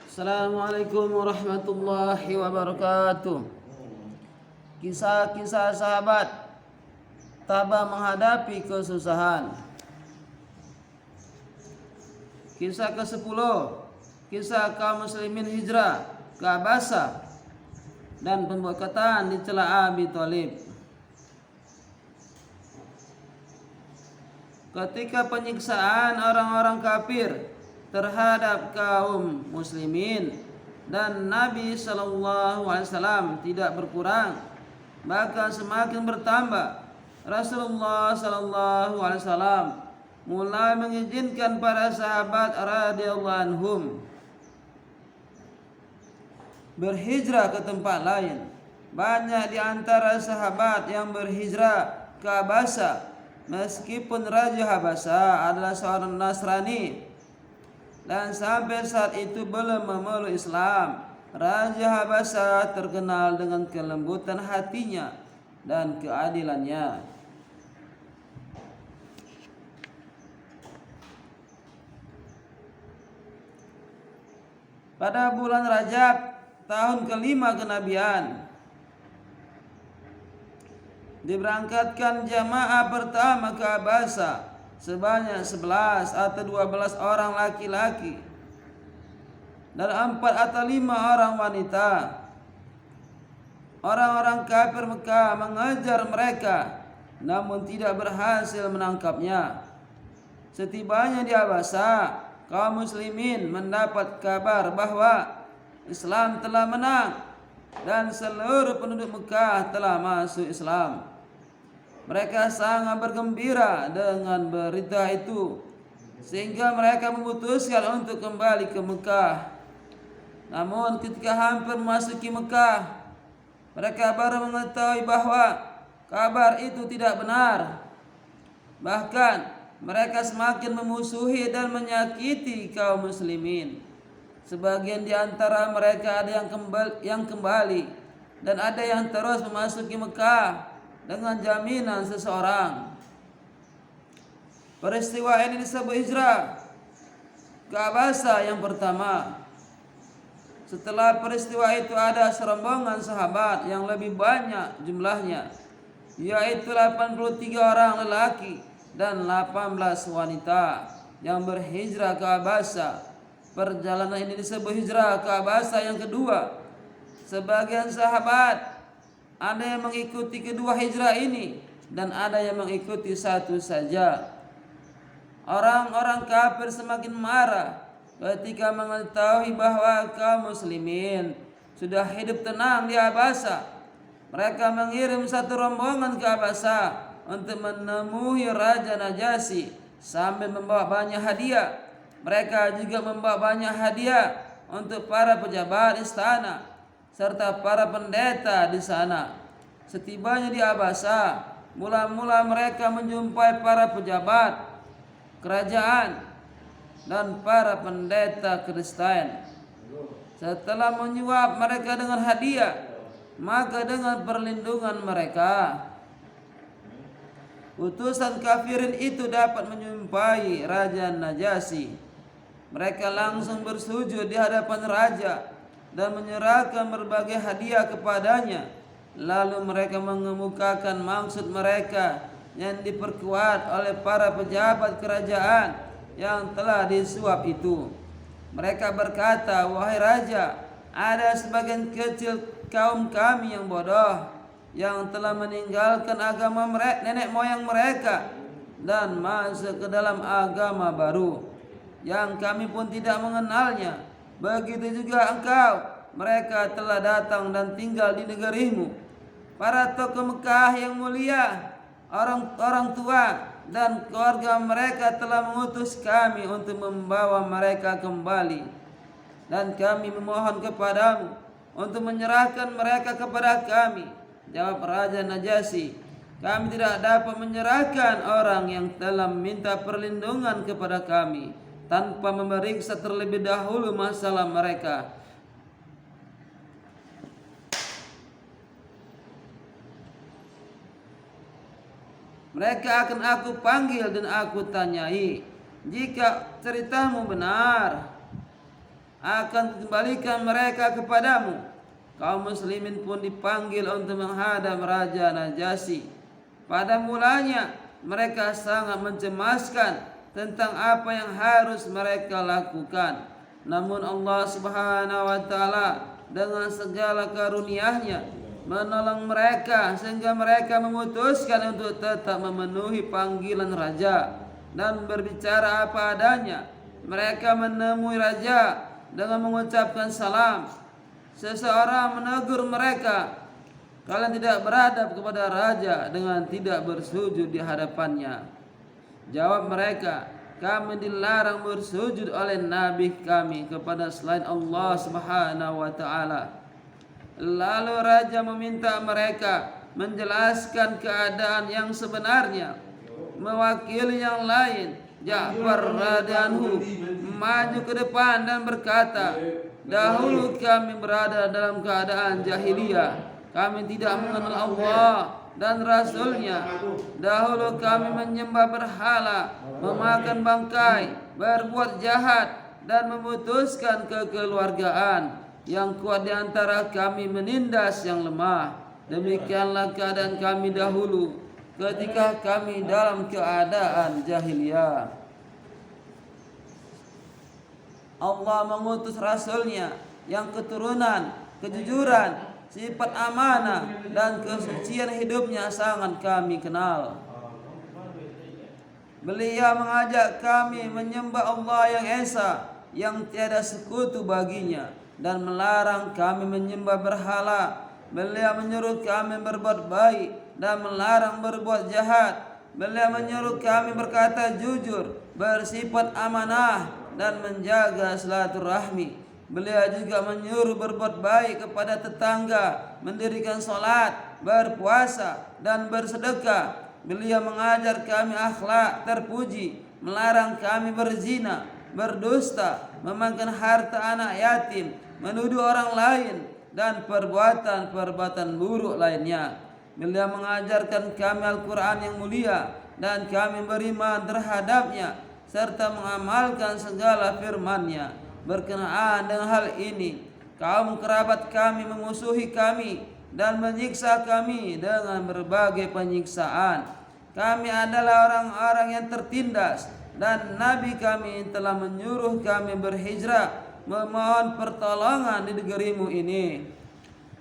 Assalamualaikum warahmatullahi wabarakatuh. Kisah-kisah sahabat tabah menghadapi kesusahan. Kisah ke-10, kisah kaum muslimin hijrah ke Abasa dan pembekatan di celah Abi Thalib. Ketika penyiksaan orang-orang kafir terhadap kaum muslimin dan Nabi SAW tidak berkurang, bahkan semakin bertambah, Rasulullah SAW mulai mengizinkan para sahabat radhiyallahu anhum berhijrah ke tempat lain. Banyak di antara sahabat yang berhijrah ke Abasa meskipun Raja Habasa adalah seorang Nasrani dan sampai saat itu belum memeluk Islam. Raja Habasa terkenal dengan kelembutan hatinya dan keadilannya. Pada bulan Rajab tahun kelima kenabian, diberangkatkan jamaah pertama ke Abasa sebanyak 11 atau 12 orang laki-laki dan 4 atau 5 orang wanita. Orang-orang kafir Mekah mengejar mereka namun tidak berhasil menangkapnya. Setibanya di Abasa, kaum muslimin mendapat kabar bahwa Islam telah menang dan seluruh penduduk Mekah telah masuk Islam. Mereka sangat bergembira dengan berita itu sehingga mereka memutuskan untuk kembali ke Mekah. Namun ketika hampir memasuki Mekah, mereka baru mengetahui bahwa kabar itu tidak benar. Bahkan mereka semakin memusuhi dan menyakiti kaum muslimin. Sebagian di antara mereka ada yang kembali dan ada yang terus memasuki Mekah dengan jaminan seseorang. Peristiwa ini disebut hijrah ke Abasa yang pertama. Setelah peristiwa itu ada serombongan sahabat yang lebih banyak jumlahnya, yaitu 83 orang lelaki dan 18 wanita yang berhijrah ke Abasa. Perjalanan ini disebut hijrah ke Abasa yang kedua. Sebagian sahabat ada yang mengikuti kedua hijrah ini dan ada yang mengikuti satu saja. Orang-orang kafir semakin marah ketika mengetahui bahwa kaum muslimin sudah hidup tenang di Abasa. Mereka mengirim satu rombongan ke Abasa untuk menemui Raja Najasyi sambil membawa banyak hadiah. Mereka juga membawa banyak hadiah untuk para pejabat istana serta para pendeta di sana. Setibanya di Abasa, mula-mula mereka menjumpai para pejabat kerajaan dan para pendeta Kristen. Setelah menyuap mereka dengan hadiah, maka dengan perlindungan mereka, utusan kafirin itu dapat menjumpai Raja Najasyi. Mereka langsung bersujud di hadapan raja dan menyerahkan berbagai hadiah kepadanya. Lalu mereka mengemukakan maksud mereka yang diperkuat oleh para pejabat kerajaan yang telah disuap itu. Mereka berkata, "Wahai raja, ada sebagian kecil kaum kami yang bodoh yang telah meninggalkan agama nenek moyang mereka dan masuk ke dalam agama baru yang kami pun tidak mengenalnya. Begitu juga engkau, mereka telah datang dan tinggal di negerimu. Para tokoh Mekah yang mulia, orang tua dan keluarga mereka telah mengutus kami untuk membawa mereka kembali. Dan kami memohon kepadamu untuk menyerahkan mereka kepada kami." Jawab Raja Najasyi, "Kami tidak dapat menyerahkan orang yang telah meminta perlindungan kepada kami tanpa memeriksa terlebih dahulu masalah mereka. Mereka akan aku panggil dan aku tanyai. jika ceritamu benar, akan dikembalikan mereka kepadamu. Kaum muslimin pun dipanggil untuk menghadap Raja Najasyi. Pada mulanya mereka sangat mencemaskan tentang apa yang harus mereka lakukan. Namun Allah Subhanahu wa taala dengan segala karunia-Nya menolong mereka sehingga mereka memutuskan untuk tetap memenuhi panggilan raja dan berbicara apa adanya. Mereka menemui raja dengan mengucapkan salam. Seseorang menegur mereka, kalian tidak beradab kepada raja dengan tidak bersujud di hadapannya. Jawab mereka, kami dilarang bersujud oleh nabi kami kepada selain Allah Subhanahu wa taala. Lalu raja meminta mereka menjelaskan keadaan yang sebenarnya. Mewakili yang lain, Ja'far radhiyallahu maju ke depan dan berkata, dahulu kami berada dalam keadaan jahiliyah. Kami tidak mengenal Allah dan Rasul-Nya. Dahulu kami menyembah berhala, memakan bangkai, berbuat jahat, dan memutuskan kekeluargaan. Yang kuat di antara kami menindas yang lemah. Demikianlah keadaan kami dahulu ketika kami dalam keadaan jahiliyah. Allah mengutus Rasul-Nya yang keturunan, kejujuran, sifat amanah dan kesucian hidupnya sangat kami kenal. Beliau mengajak kami menyembah Allah yang Esa, yang tiada sekutu baginya, dan melarang kami menyembah berhala. Beliau menyuruh kami berbuat baik dan melarang berbuat jahat. Beliau menyuruh kami berkata jujur, bersifat amanah, dan menjaga silaturahmi. Beliau juga menyuruh berbuat baik kepada tetangga, mendirikan salat, berpuasa, dan bersedekah. Beliau mengajar kami akhlak terpuji, melarang kami berzina, berdusta, memakan harta anak yatim, menuduh orang lain, dan perbuatan-perbuatan buruk lainnya. Beliau mengajarkan kami Al-Quran yang mulia, dan kami beriman terhadapnya, serta mengamalkan segala firman-Nya. Berkenaan dengan hal ini, kaum kerabat kami memusuhi kami dan menyiksa kami dengan berbagai penyiksaan. Kami adalah orang-orang yang tertindas, dan Nabi kami telah menyuruh kami berhijrah, memohon pertolongan di negerimu ini.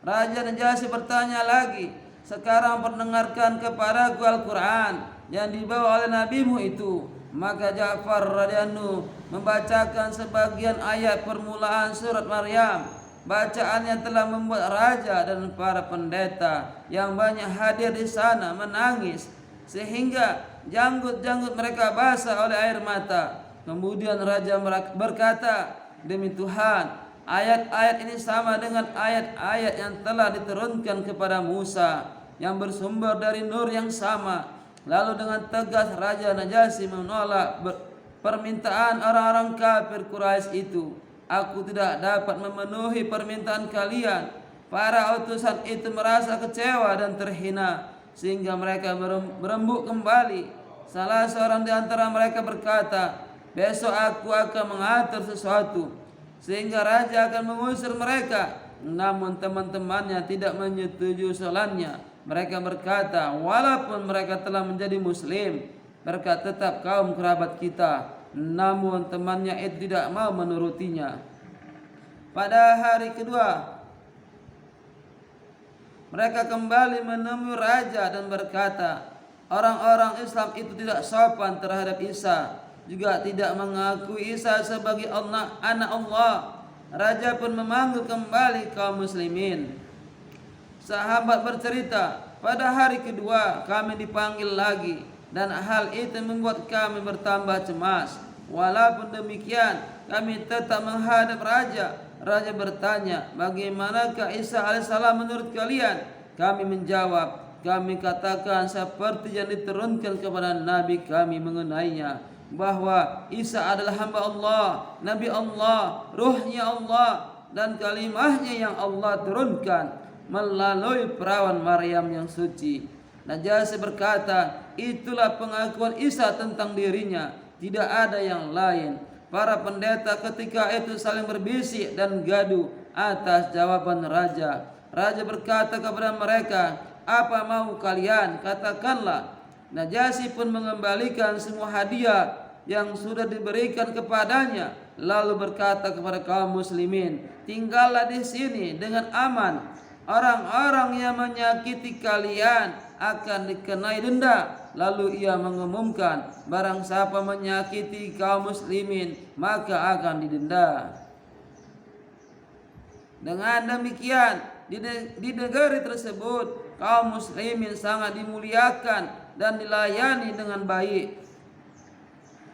Raja Najasyi bertanya lagi, sekarang perdengarkan kepadaku Al-Quran yang dibawa oleh nabimu itu. Maka Ja'far radhiyallahu membacakan sebagian ayat permulaan surat Maryam. Bacaan yang telah membuat raja dan para pendeta yang banyak hadir di sana menangis sehingga janggut-janggut mereka basah oleh air mata. Kemudian raja berkata, demi Tuhan, ayat-ayat ini sama dengan ayat-ayat yang telah diturunkan kepada Musa yang bersumber dari nur yang sama. Lalu dengan tegas Raja Najasyi menolak permintaan orang-orang kafir Quraisy itu. Aku tidak dapat memenuhi permintaan kalian. Para utusan itu merasa kecewa dan terhina sehingga mereka berembuk kembali. Salah seorang di antara mereka berkata, besok aku akan mengatur sesuatu sehingga raja akan mengusir mereka. Namun teman-temannya tidak menyetujui usulannya. Mereka berkata, walaupun mereka telah menjadi muslim, mereka tetap kaum kerabat kita. Namun temannya itu tidak mau menurutinya. Pada hari kedua, mereka kembali menemui raja dan berkata, orang-orang Islam itu tidak sopan terhadap Isa, juga tidak mengakui Isa sebagai anak Allah. Raja pun memanggil kembali kaum muslimin. Sahabat bercerita, pada hari kedua kami dipanggil lagi, dan hal itu membuat kami bertambah cemas. Walaupun demikian, kami tetap menghadap raja. Raja bertanya, bagaimanakah Isa alaihissalam menurut kalian? Kami menjawab, kami katakan seperti yang diturunkan kepada Nabi kami mengenainya, bahwa Isa adalah hamba Allah, Nabi Allah, Ruhnya Allah, dan kalimahnya yang Allah turunkan melalui perawan Maryam yang suci. Najasyi berkata, itulah pengakuan Isa tentang dirinya. tidak ada yang lain. Para pendeta ketika itu saling berbisik dan gaduh atas jawaban raja. Raja berkata kepada mereka, "Apa mau kalian? Katakanlah." Najasyi pun mengembalikan semua hadiah yang sudah diberikan kepadanya, lalu berkata kepada kaum muslimin, "Tinggallah di sini dengan aman. Orang-orang yang menyakiti kalian akan dikenai denda." Lalu ia mengumumkan, barang siapa menyakiti kaum muslimin maka akan didenda. Dengan demikian di negeri tersebut kaum muslimin sangat dimuliakan dan dilayani dengan baik.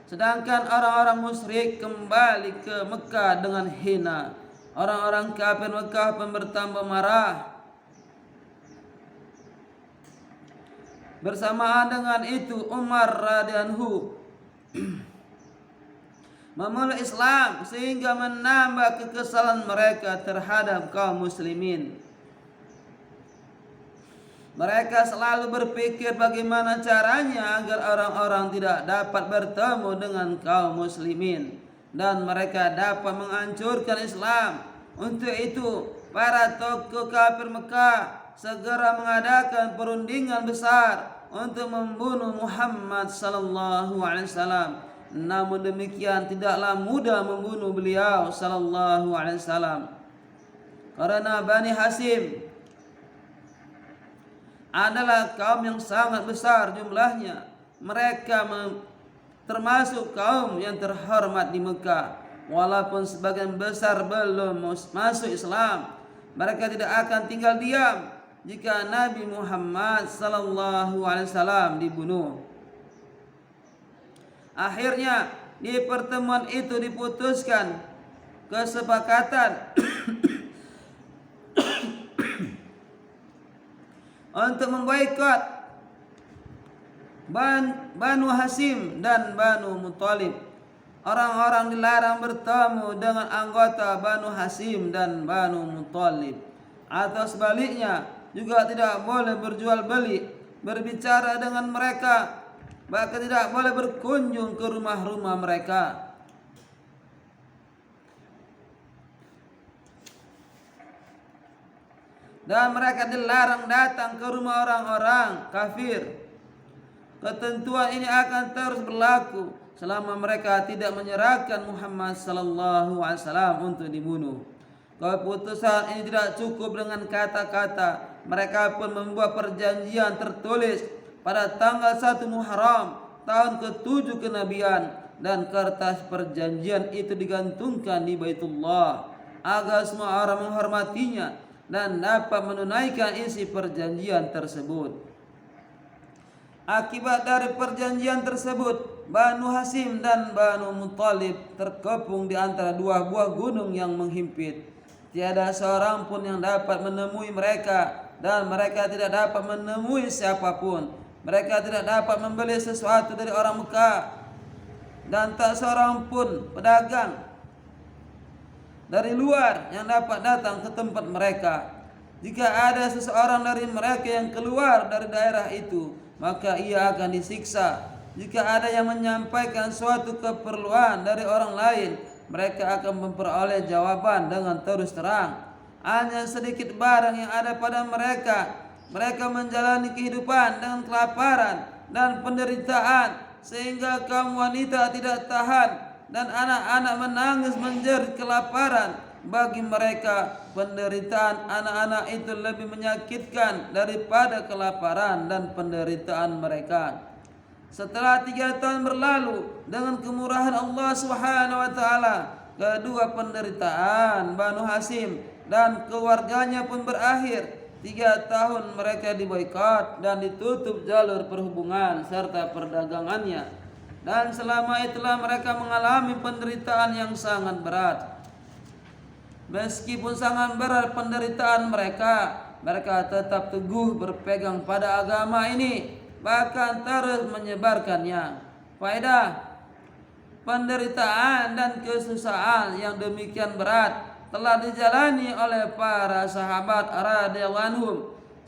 Sedangkan orang-orang musyrik kembali ke Mekah dengan hina. Orang-orang kafir Mekah pun bertambah marah. Bersamaan dengan itu Umar radhiyallahu memeluk Islam sehingga menambah kekesalan mereka terhadap kaum muslimin. Mereka selalu berpikir bagaimana caranya agar orang-orang tidak dapat bertemu dengan kaum muslimin dan mereka dapat menghancurkan Islam. Untuk itu para tokoh kafir Mekah segera mengadakan perundingan besar untuk membunuh Muhammad sallallahu alaihi wasallam. Namun demikian tidaklah mudah membunuh beliau sallallahu alaihi wasallam. Karena Bani Hasyim adalah kaum yang sangat besar jumlahnya. Mereka termasuk kaum yang terhormat di Mekah. Walaupun sebagian besar belum masuk Islam, mereka tidak akan tinggal diam jika Nabi Muhammad sallallahu alaihi wasallam dibunuh. Akhirnya di pertemuan itu diputuskan kesepakatan untuk memboikot Banu Hasyim dan Banu Muthalib. Orang-orang dilarang bertemu dengan anggota Banu Hasyim dan Banu Muthalib. Atau sebaliknya, juga tidak boleh berjual beli, berbicara dengan mereka, bahkan tidak boleh berkunjung ke rumah-rumah mereka. Dan mereka dilarang datang ke rumah orang-orang kafir. Ketentuan ini akan terus berlaku selama mereka tidak menyerahkan Muhammad sallallahu alaihi wasallam untuk dibunuh. Keputusan ini tidak cukup dengan kata-kata. Mereka pun membuat perjanjian tertulis pada tanggal 1 Muharram tahun ke-7 kenabian, dan kertas perjanjian itu digantungkan di Baitullah agar semua orang menghormatinya dan dapat menunaikan isi perjanjian tersebut. Akibat dari perjanjian tersebut, Banu Hasyim dan Banu Muthalib terkepung di antara dua buah gunung yang menghimpit. Tiada seorang pun yang dapat menemui mereka, dan mereka tidak dapat menemui siapapun. Mereka tidak dapat membeli sesuatu dari orang Mekah, dan tak seorang pun pedagang dari luar yang dapat datang ke tempat mereka. Jika ada seseorang dari mereka yang keluar dari daerah itu, maka ia akan disiksa. Jika ada yang menyampaikan suatu keperluan dari orang lain, mereka akan memperoleh jawaban dengan terus terang. Hanya sedikit barang yang ada pada mereka. Mereka menjalani kehidupan dengan kelaparan dan penderitaan, sehingga kaum wanita tidak tahan dan anak-anak menangis menjerit kelaparan. Bagi mereka, penderitaan anak-anak itu lebih menyakitkan daripada kelaparan dan penderitaan mereka. Setelah 3 tahun berlalu dengan kemurahan Allah Subhanahu wa taala, kedua penderitaan Banu Hasyim dan keluarganya pun berakhir. 3 tahun mereka diboikot dan ditutup jalur perhubungan serta perdagangannya. Dan selama itulah mereka mengalami penderitaan yang sangat berat. Meskipun sangat berat penderitaan mereka, mereka tetap teguh berpegang pada agama ini, bahkan terus menyebarkannya. Faedah: penderitaan dan kesusahan yang demikian berat telah dijalani oleh para sahabat radhiyallahu anhum.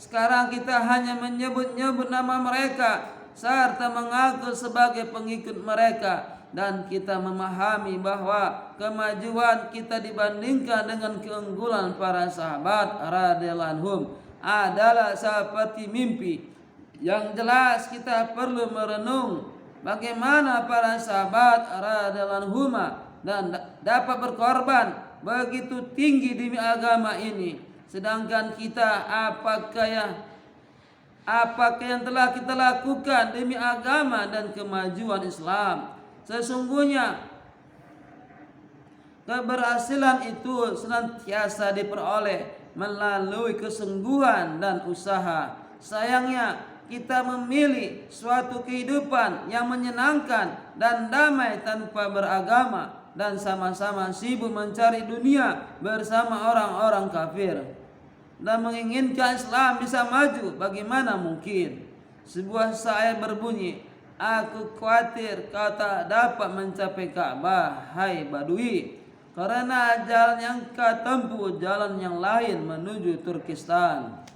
Sekarang kita hanya menyebut-nyebut nama mereka serta mengaku sebagai pengikut mereka, dan kita memahami bahwa kemajuan kita dibandingkan dengan keunggulan para sahabat radhiyallahu anhum adalah seperti mimpi. Yang jelas kita perlu merenung bagaimana para sahabat radhiyallahu anhum dan dapat berkorban begitu tinggi demi agama ini, sedangkan kita apakah yang telah kita lakukan demi agama dan kemajuan Islam? Sesungguhnya keberhasilan itu senantiasa diperoleh melalui kesungguhan dan usaha. Sayangnya kita memilih suatu kehidupan yang menyenangkan dan damai tanpa beragama, dan sama-sama sibuk mencari dunia bersama orang-orang kafir dan menginginkan Islam bisa maju. Bagaimana mungkin? Sebuah syair berbunyi, aku khawatir kau tak dapat mencapai Ka'bah, hai Badui, karena jalan yang kau tempuh jalan yang lain menuju Turkistan.